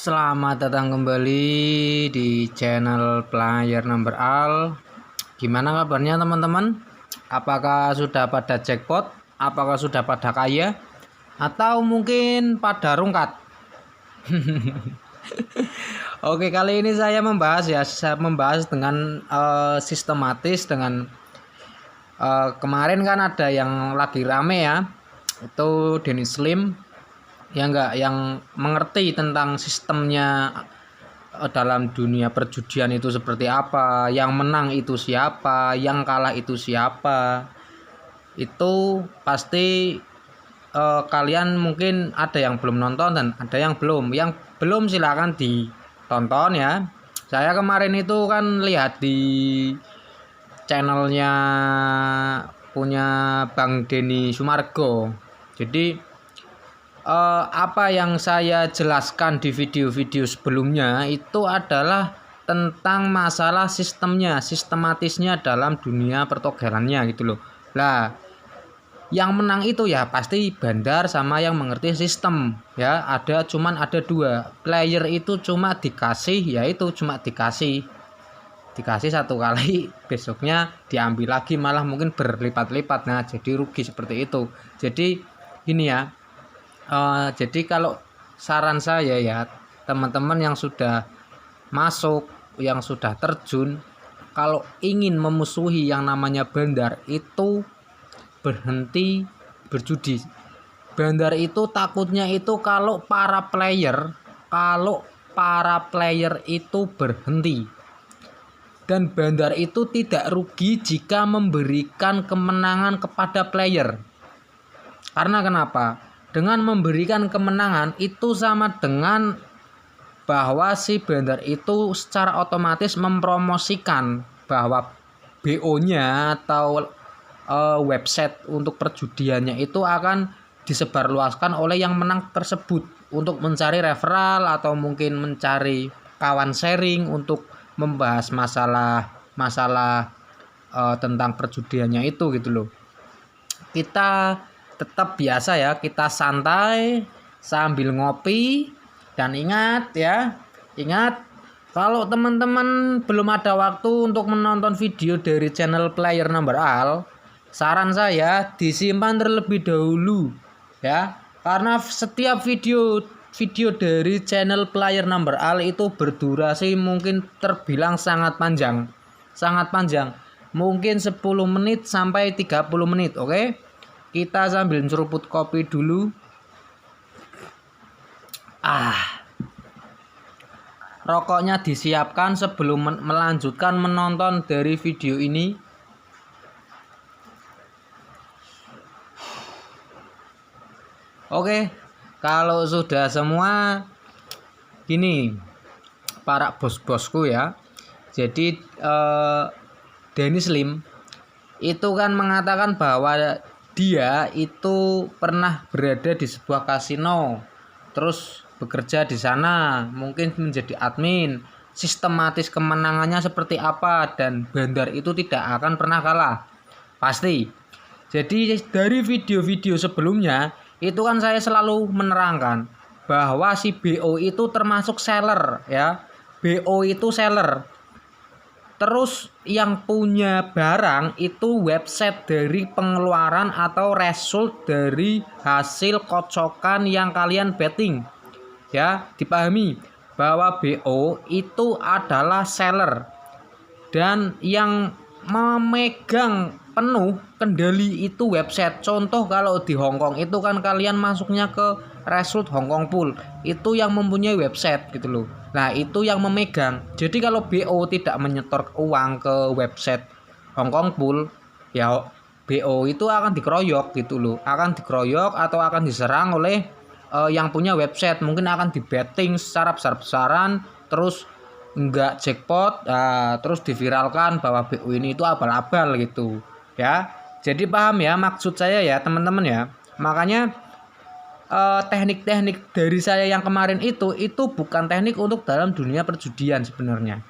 Selamat datang kembali di channel Player Number All. Gimana kabarnya teman-teman? Apakah sudah pada jackpot? Apakah sudah pada kaya? Atau mungkin pada rungkat? Oke, kali ini saya membahas dengan sistematis dengan kemarin kan ada yang lagi rame ya, itu Dennis Lim yang mengerti tentang sistemnya dalam dunia perjudian itu seperti apa, yang menang itu siapa, yang kalah itu siapa. Itu pasti kalian mungkin ada yang belum nonton dan ada yang belum. Yang belum silakan ditonton ya. Saya kemarin itu kan lihat di channelnya punya Bang Denny Sumargo. Jadi apa yang saya jelaskan di video-video sebelumnya itu adalah tentang masalah sistematisnya dalam dunia pertogerannya gitu loh. Lah, yang menang itu ya pasti bandar sama yang mengerti sistem ya. Cuman ada dua player itu cuma dikasih satu kali, besoknya diambil lagi malah mungkin berlipat-lipat. Nah, jadi rugi seperti itu. Jadi gini ya. Jadi kalau saran saya ya, teman-teman yang sudah masuk, yang sudah terjun, kalau ingin memusuhi yang namanya bandar itu berhenti berjudi. Bandar itu takutnya itu kalau para player itu berhenti. Dan bandar itu tidak rugi jika memberikan kemenangan kepada player. Karena kenapa? Dengan memberikan kemenangan itu sama dengan bahwa si bandar itu secara otomatis mempromosikan bahwa BO-nya atau website untuk perjudiannya itu akan disebarluaskan oleh yang menang tersebut untuk mencari referral atau mungkin mencari kawan sharing untuk membahas masalah tentang perjudiannya itu gitu loh. Kita tetap biasa ya, kita santai sambil ngopi. Dan ingat kalau teman-teman belum ada waktu untuk menonton video dari channel Player Number All, saran saya disimpan terlebih dahulu ya, karena setiap video dari channel Player Number All itu berdurasi mungkin terbilang sangat panjang, mungkin 10 menit sampai 30 menit. Oke? Kita sambil nyeruput kopi dulu. Rokoknya disiapkan sebelum melanjutkan menonton dari video ini. Oke, kalau sudah semua gini para bos-bosku ya. Jadi Dennis Lim itu kan mengatakan bahwa dia itu pernah berada di sebuah kasino, terus bekerja di sana, mungkin menjadi admin. Sistematis kemenangannya seperti apa, dan bandar itu tidak akan pernah kalah, pasti. Jadi dari video-video sebelumnya itu kan saya selalu menerangkan bahwa si BO itu termasuk seller ya. BO itu seller. Terus yang punya barang itu website dari pengeluaran atau result dari hasil kocokan yang kalian betting. Ya, dipahami bahwa BO itu adalah seller dan yang memegang penuh kendali itu website. Contoh kalau di Hongkong itu kan kalian masuknya ke result Hongkong Pool, itu yang mempunyai website gitu loh. Nah, itu yang memegang. Jadi kalau BO tidak menyetor uang ke website Hongkong Pool, ya BO itu akan dikeroyok gitu loh. Akan dikeroyok atau akan diserang oleh yang punya website. Mungkin akan dibetting secara besar-besaran, terus enggak jackpot, terus diviralkan bahwa BO ini itu abal-abal gitu ya. Jadi paham ya maksud saya ya teman-teman ya. Makanya teknik-teknik dari saya yang kemarin itu bukan teknik untuk dalam dunia perjudian sebenarnya.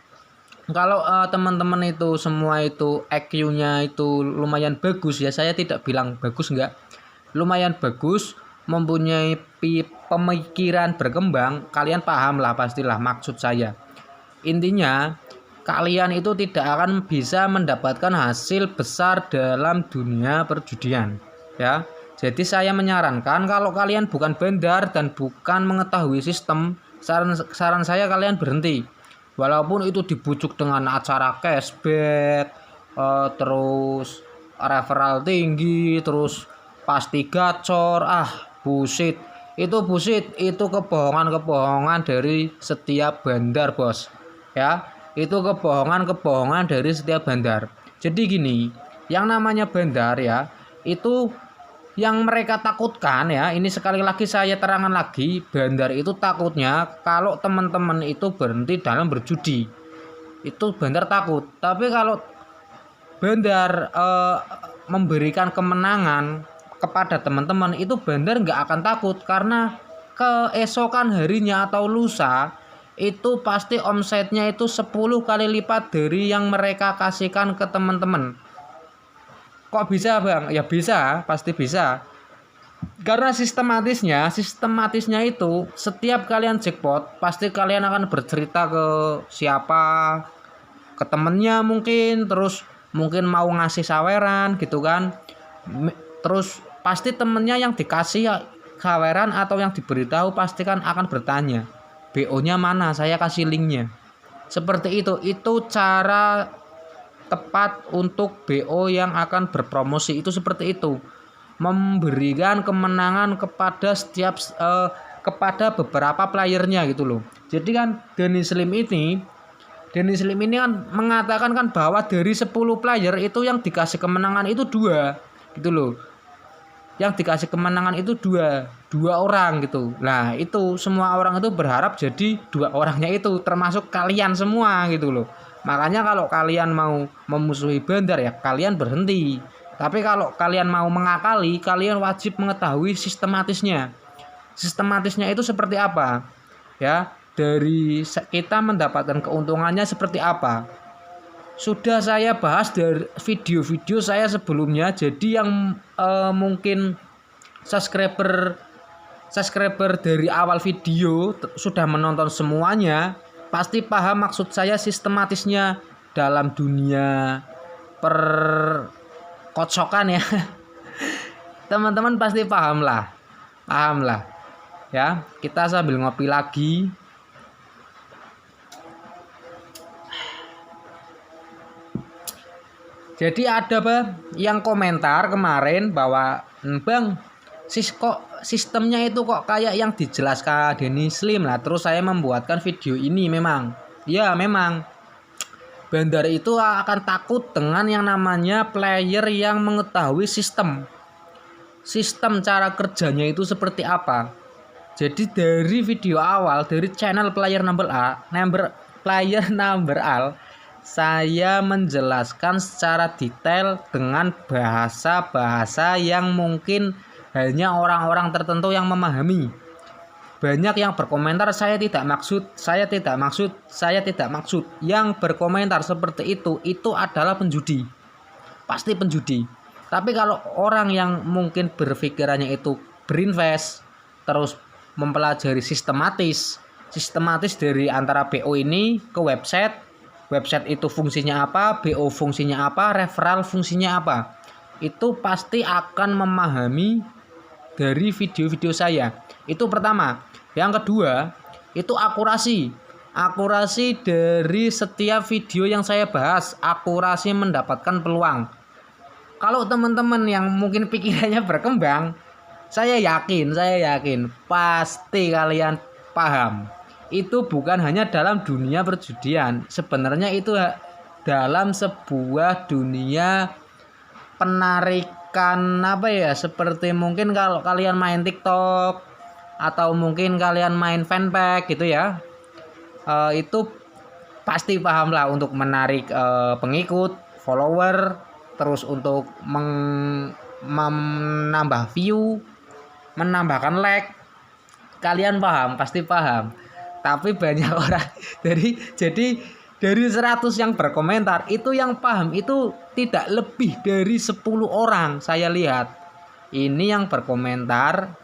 Kalau teman-teman itu semua itu EQ-nya itu lumayan bagus ya, saya tidak bilang bagus enggak, lumayan bagus mempunyai pemikiran berkembang, kalian paham lah pastilah maksud saya. Intinya kalian itu tidak akan bisa mendapatkan hasil besar dalam dunia perjudian ya. Jadi saya menyarankan kalau kalian bukan bandar dan bukan mengetahui sistem, saran saya kalian berhenti. Walaupun itu dibujuk dengan acara cashback, terus referral tinggi, terus pasti gacor, bullshit. Itu bullshit, itu kebohongan dari setiap bandar, Bos. Ya, itu kebohongan dari setiap bandar. Jadi gini, yang namanya bandar ya, itu yang mereka takutkan ya, ini sekali lagi saya terangkan lagi, bandar itu takutnya kalau teman-teman itu berhenti dalam berjudi. Itu bandar takut. Tapi kalau bandar memberikan kemenangan kepada teman-teman, itu bandar nggak akan takut, karena keesokan harinya atau lusa itu pasti omsetnya itu 10 kali lipat dari yang mereka kasihkan ke teman-teman. Kok bisa, Bang? Ya bisa, pasti bisa. Karena sistematisnya itu setiap kalian jackpot pasti kalian akan bercerita ke siapa, ke temennya mungkin, terus mungkin mau ngasih saweran gitu kan. Terus pasti temennya yang dikasih saweran atau yang diberitahu pasti kan akan bertanya, BO-nya mana, saya kasih linknya. Seperti itu cara tepat untuk BO yang akan berpromosi, itu seperti itu. Memberikan kemenangan kepada kepada beberapa playernya gitu loh. Jadi kan Denny Slim ini kan mengatakan kan bahwa dari 10 player itu yang dikasih kemenangan itu 2 gitu loh. Yang dikasih kemenangan itu dua orang gitu. Nah, itu semua orang itu berharap jadi 2 orangnya itu, termasuk kalian semua gitu loh. Makanya kalau kalian mau memusuhi bandar ya kalian berhenti. Tapi kalau kalian mau mengakali, kalian wajib mengetahui sistematisnya. Sistematisnya itu seperti apa? Ya, dari kita mendapatkan keuntungannya seperti apa? Sudah saya bahas dari video-video saya sebelumnya. Jadi yang mungkin subscriber dari awal video sudah menonton semuanya, pasti paham maksud saya sistematisnya dalam dunia perkocokan ya. Teman-teman pasti paham lah ya. Kita sambil ngopi lagi. Jadi ada yang komentar kemarin bahwa Bang, kok sistemnya itu kok kayak yang dijelaskan Denny Slim lah. Terus saya membuatkan video ini. Memang bandar itu akan takut dengan yang namanya player yang mengetahui sistem cara kerjanya itu seperti apa. Jadi dari video awal dari channel player number all, saya menjelaskan secara detail dengan bahasa yang mungkin hanya orang-orang tertentu yang memahami. Banyak yang berkomentar saya tidak maksud. Yang berkomentar seperti itu adalah penjudi. Pasti penjudi. Tapi kalau orang yang mungkin berpikirannya itu berinvest, terus mempelajari sistematis dari antara BO ini ke website itu fungsinya apa, BO fungsinya apa, referral fungsinya apa, itu pasti akan memahami dari video-video saya. Itu pertama. Yang kedua, itu akurasi dari setiap video yang saya bahas, akurasi mendapatkan peluang. Kalau teman-teman yang mungkin pikirannya berkembang, saya yakin pasti kalian paham. Itu bukan hanya dalam dunia perjudian, sebenarnya itu dalam sebuah dunia penarikan seperti mungkin kalau kalian main TikTok atau mungkin kalian main fanpack gitu ya, itu pasti paham lah untuk menarik pengikut, follower, terus untuk menambah view, menambahkan like. Kalian pasti paham. Tapi banyak orang jadi dari 100 yang berkomentar itu yang paham itu tidak lebih dari 10 orang saya lihat. Ini yang berkomentar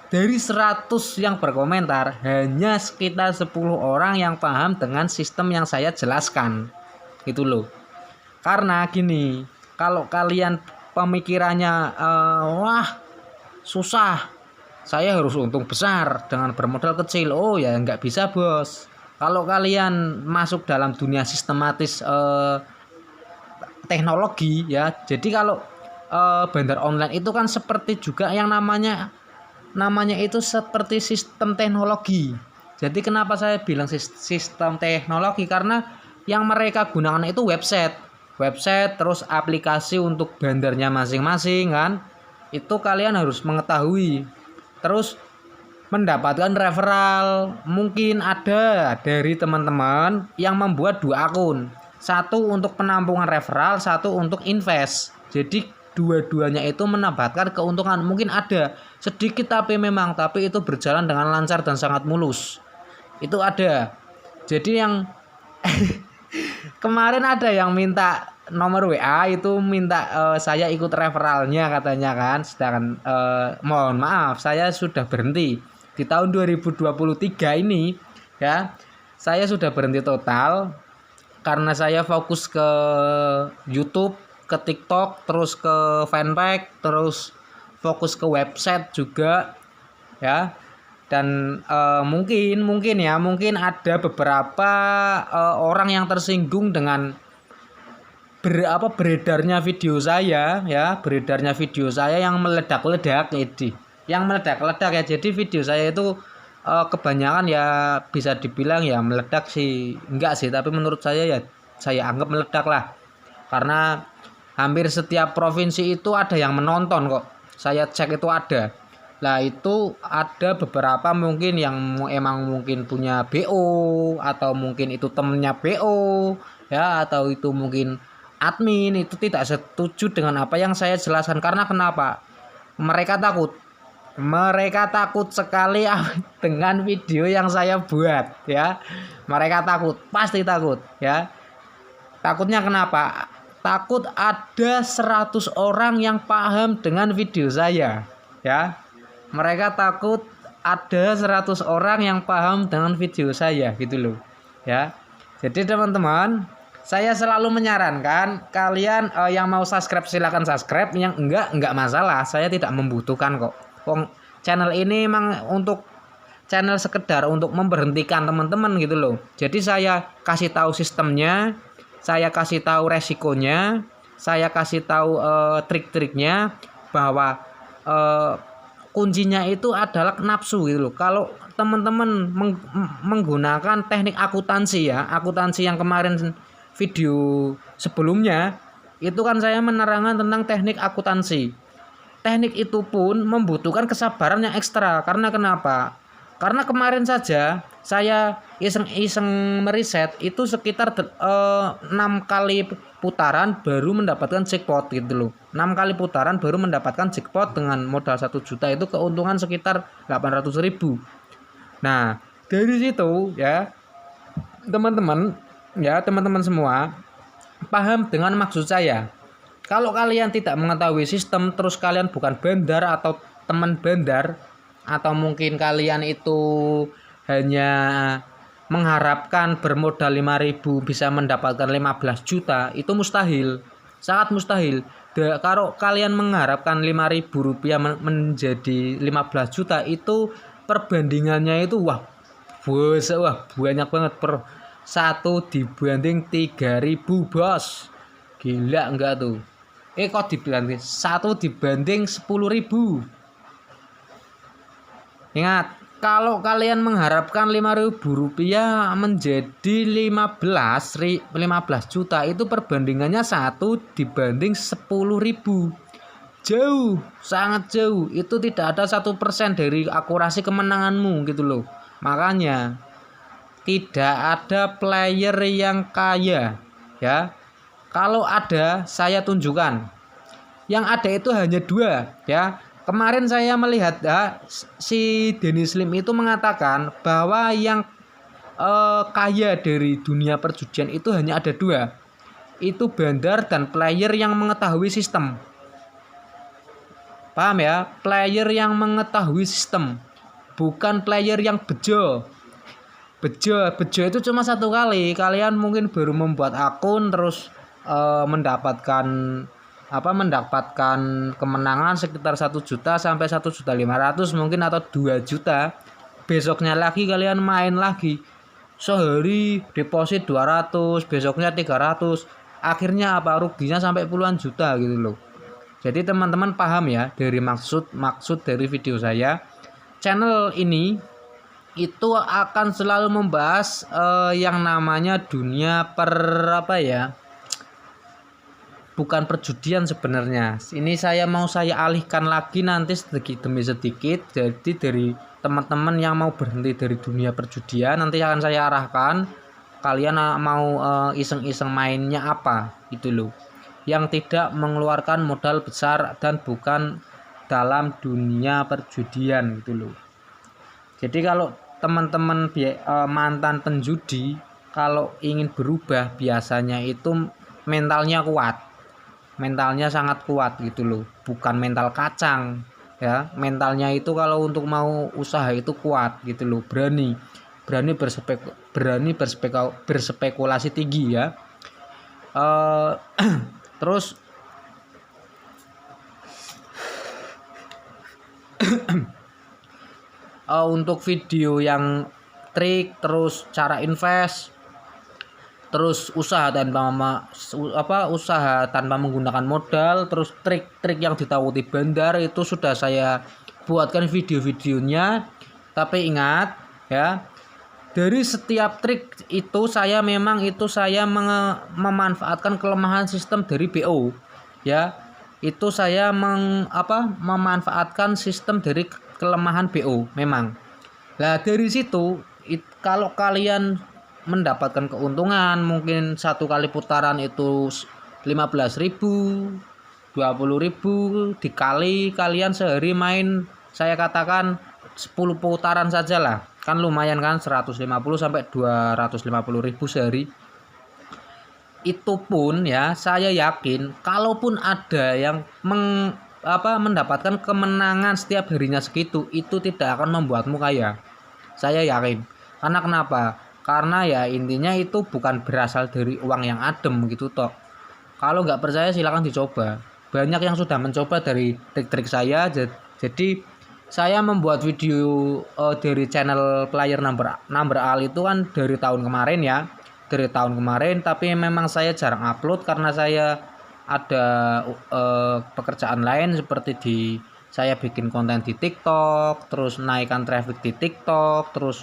dari 100 yang berkomentar hanya sekitar 10 orang yang paham dengan sistem yang saya jelaskan. Itu loh. Karena gini, kalau kalian pemikirannya wah susah, saya harus untung besar dengan bermodal kecil. Oh ya nggak bisa bos. Kalau kalian masuk dalam dunia sistematis teknologi ya, jadi kalau bandar online itu kan seperti juga yang namanya itu seperti sistem teknologi. Jadi kenapa saya bilang sistem teknologi, karena yang mereka gunakan itu website terus aplikasi untuk bandarnya masing-masing kan. Itu kalian harus mengetahui. Terus mendapatkan referral, mungkin ada dari teman-teman yang membuat 2 akun. Satu untuk penampungan referral, satu untuk invest. Jadi dua-duanya itu mendapatkan keuntungan. Mungkin ada sedikit tapi itu berjalan dengan lancar dan sangat mulus. Itu ada. Jadi yang kemarin ada yang minta nomor WA, itu minta saya ikut referralnya katanya kan. Sedangkan mohon maaf, saya sudah berhenti di tahun 2023 ini ya. Saya sudah berhenti total karena saya fokus ke YouTube, ke TikTok, terus ke fanpage, terus fokus ke website juga ya. Dan mungkin ada beberapa orang yang tersinggung dengan beredarnya video saya ya, yang meledak-ledak ini. Yang meledak-ledak ya. Jadi video saya itu kebanyakan ya bisa dibilang ya meledak sih, enggak sih, tapi menurut saya ya saya anggap meledak lah. Karena hampir setiap provinsi itu ada yang menonton kok. Saya cek itu ada. Lah itu ada beberapa mungkin yang emang mungkin punya BO, atau mungkin itu temennya BO ya, atau itu mungkin admin itu tidak setuju dengan apa yang saya jelaskan. Karena kenapa? Mereka takut sekali dengan video yang saya buat ya. Mereka pasti takut ya. Takutnya kenapa? Takut ada 100 orang yang paham dengan video saya ya. Mereka takut ada 100 orang yang paham dengan video saya gitu loh ya. Jadi teman-teman, saya selalu menyarankan kalian yang mau subscribe silakan subscribe, yang enggak masalah, saya tidak membutuhkan kok. Channel ini memang untuk channel sekedar untuk memberhentikan teman-teman gitu loh. Jadi saya kasih tahu sistemnya, saya kasih tahu resikonya, saya kasih tahu trik-triknya, bahwa kuncinya itu adalah nafsu gitu loh. Kalau teman-teman menggunakan teknik akuntansi ya, akuntansi yang kemarin video sebelumnya itu kan saya menerangkan tentang teknik akuntansi. Teknik itu pun membutuhkan kesabaran yang ekstra. Karena kenapa? Karena kemarin saja saya iseng meriset itu sekitar 6 kali putaran baru mendapatkan jackpot gitu loh. 6 kali putaran baru mendapatkan jackpot dengan modal 1 juta, itu keuntungan sekitar 800.000. Nah, dari situ ya teman-teman semua paham dengan maksud saya. Kalau kalian tidak mengetahui sistem, terus kalian bukan bandar atau teman bandar, atau mungkin kalian itu hanya mengharapkan bermodal 5.000 bisa mendapatkan 15 juta, itu mustahil, sangat mustahil. Kalau kalian mengharapkan 5.000 rupiah menjadi 15 juta, itu perbandingannya itu banyak banget, per 1 dibanding 3.000 bos. Gila enggak tuh? Kok dibilang 1 dibanding 10.000. Ingat, kalau kalian mengharapkan 5.000 rupiah menjadi 15 juta, itu perbandingannya 1 dibanding 10.000. Jauh, sangat jauh. Itu tidak ada 1% dari akurasi kemenanganmu gitu loh. Makanya tidak ada player yang kaya ya. Kalau ada, saya tunjukkan. Yang ada itu hanya 2 ya. Kemarin saya melihat si Denny Slim itu mengatakan bahwa yang kaya dari dunia perjudian itu hanya ada 2. Itu bandar dan player yang mengetahui sistem. Paham ya? Player yang mengetahui sistem, bukan player yang bejo. Bejo itu cuma satu kali. Kalian mungkin baru membuat akun terus mendapatkan mendapatkan kemenangan sekitar 1 juta sampai 1.500.000 mungkin atau 2 juta. Besoknya lagi kalian main lagi. Sehari deposit 200, besoknya 300. Akhirnya apa? Ruginya sampai puluhan juta gitu loh. Jadi teman-teman paham ya dari maksud dari video saya. Channel ini itu akan selalu membahas yang namanya dunia bukan perjudian sebenarnya. Ini saya alihkan lagi nanti sedikit demi sedikit. Jadi dari teman-teman yang mau berhenti dari dunia perjudian nanti akan saya arahkan. Kalian mau iseng-iseng mainnya apa gitu loh. Yang tidak mengeluarkan modal besar dan bukan dalam dunia perjudian gitu loh. Jadi kalau teman-teman mantan penjudi kalau ingin berubah biasanya itu mentalnya kuat. Mentalnya sangat kuat gitu loh. Bukan mental kacang ya. Mentalnya itu kalau untuk mau usaha itu kuat gitu loh. Berani berspekulasi tinggi ya. Terus untuk video yang trik, terus cara invest, terus usaha tanpa menggunakan modal, terus trik-trik yang ditakuti bandar itu sudah saya buatkan video-videonya. Tapi ingat ya, dari setiap trik itu saya memanfaatkan kelemahan sistem dari BO ya. Itu saya memanfaatkan sistem dari kelemahan BO memang. Nah dari situ kalau kalian mendapatkan keuntungan mungkin satu kali putaran itu 15.000, 20.000 dikali kalian sehari main, saya katakan 10 putaran saja lah. Kan lumayan kan 150 sampai 250.000 sehari. Itu pun ya saya yakin kalaupun ada yang mendapatkan kemenangan setiap harinya segitu, itu tidak akan membuatmu kaya. Saya yakin. Karena kenapa? Karena ya intinya itu bukan berasal dari uang yang adem gitu toh. Kalau nggak percaya silakan dicoba. Banyak yang sudah mencoba dari trik-trik saya. Jadi saya membuat video dari channel player number all itu kan dari tahun kemarin ya. Dari tahun kemarin, tapi memang saya jarang upload karena saya ada pekerjaan lain seperti saya bikin konten di TikTok, terus naikkan traffic di TikTok, terus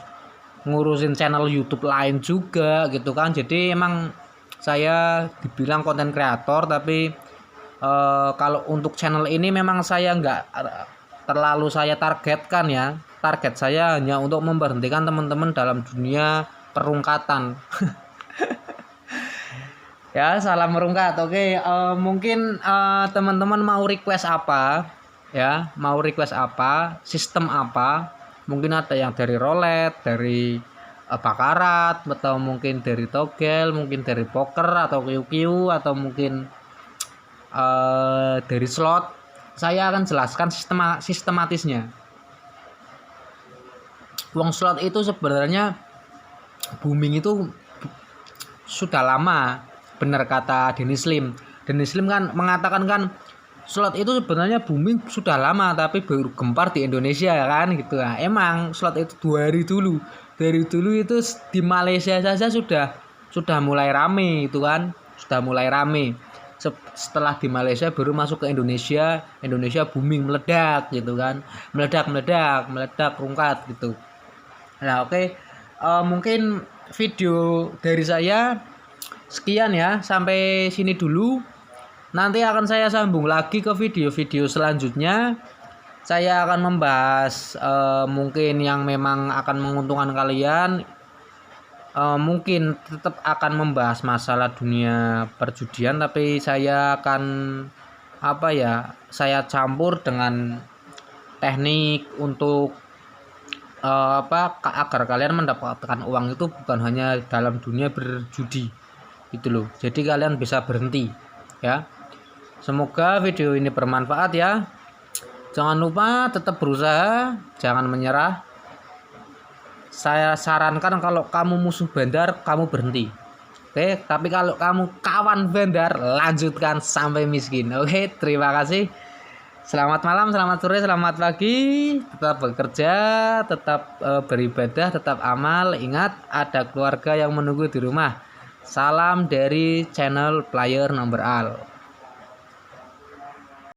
ngurusin channel YouTube lain juga gitu kan. Jadi emang saya dibilang konten kreator, tapi kalau untuk channel ini memang saya nggak terlalu saya targetkan ya. Target saya hanya untuk memberhentikan teman-teman dalam dunia perungkatan. Ya, salam merungkat. Oke, mungkin teman-teman mau request apa? Ya, mau request apa? Sistem apa? Mungkin ada yang dari roulette, dari bakarat, atau mungkin dari togel, mungkin dari poker atau QQ, atau mungkin dari slot. Saya akan jelaskan sistematisnya. Uang slot itu sebenarnya booming itu sudah lama. Benar kata Dennis Lim kan mengatakan kan slot itu sebenarnya booming sudah lama tapi baru gempar di Indonesia kan gitu. Nah, emang slot itu dari dulu itu di Malaysia saja sudah mulai rame itu kan, sudah mulai rame. Setelah di Malaysia baru masuk ke Indonesia booming, meledak gitu kan, meledak rungkat gitu. Nah oke, mungkin video dari saya sekian ya, sampai sini dulu. Nanti akan saya sambung lagi ke video-video selanjutnya. Saya akan membahas mungkin yang memang akan menguntungkan kalian. Mungkin tetap akan membahas masalah dunia perjudian, tapi saya akan saya campur dengan teknik untuk agar kalian mendapatkan uang itu bukan hanya dalam dunia berjudi gitu loh. Jadi kalian bisa berhenti ya. Semoga video ini bermanfaat ya. Jangan lupa tetap berusaha, jangan menyerah. Saya sarankan kalau kamu musuh bandar, kamu berhenti. Oke, tapi kalau kamu kawan bandar, lanjutkan sampai miskin. Oke, terima kasih. Selamat malam, selamat sore, selamat pagi. Tetap bekerja, tetap beribadah, tetap amal. Ingat, ada keluarga yang menunggu di rumah. Salam dari channel Player Number Al.